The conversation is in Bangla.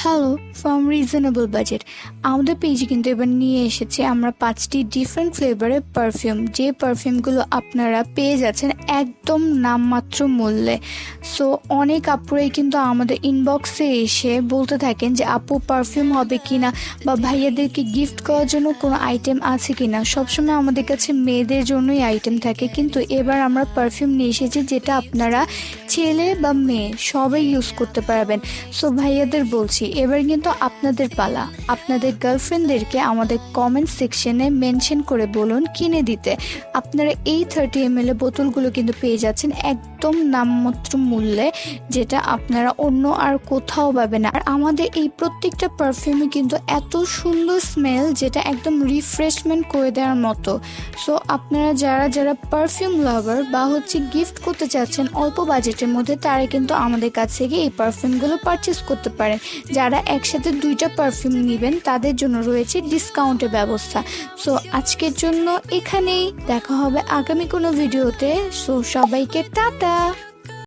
Hello from reasonable budget. আমাদের পেজে কিন্তু এবার নিয়ে এসেছে আমরা 5টি ডিফারেন্ট ফ্লেভারের পারফিউম, যে পারফিউমগুলো আপনারা পেয়ে যাচ্ছেন একদম নামমাত্র মূল্যে। সো অনেক আপুরাই কিন্তু আমাদের ইনবক্সে এসে বলতে থাকেন যে আপু পারফিউম হবে কিনা বা ভাইয়াদেরকে গিফট করার জন্য কোনো আইটেম আছে কিনা। সবসময় আমাদের কাছে মেয়েদের জন্যই আইটেম থাকে, কিন্তু এবার আমরা পারফিউম নিয়ে এসেছি যেটা আপনারা ছেলে বা মেয়ে সবাই ইউজ করতে পারবেন। সো ভাইয়াদের বলছি, এবার কিন্তু আপনাদের পালা। আপনাদের গার্লফ্রেন্ডদেরকে আমাদের কমেন্ট সেকশনে মেনশন করে বলুন কিনে দিতে। আপনারা এই 30 ml বোতলগুলো কিন্তু পেয়ে যাচ্ছেন একদম নামমাত্র মূল্যে, যেটা আপনারা অন্য আর কোথাও পাবেন না। আর আমাদের এই প্রত্যেকটা পারফিউমই কিন্তু এত সুন্দর স্মেল, যেটা একদম রিফ্রেশমেন্ট করে দেওয়ার মতো। সো আপনারা যারা পারফিউম লাভার বা গিফট করতে চাচ্ছেন অল্প বাজেটের মধ্যে, তারা কিন্তু আমাদের কাছ থেকে এই পারফিউমগুলো পারচেস করতে পারেন। যারা একসাথে 2টা পারফিউম নেবেন তাদের জন্য রয়েছে ডিসকাউন্টের ব্যবস্থা। সো আজকের জন্য এখানেই, দেখা হবে আগামী কোনো ভিডিওতে। সো সবাইকে টাটা।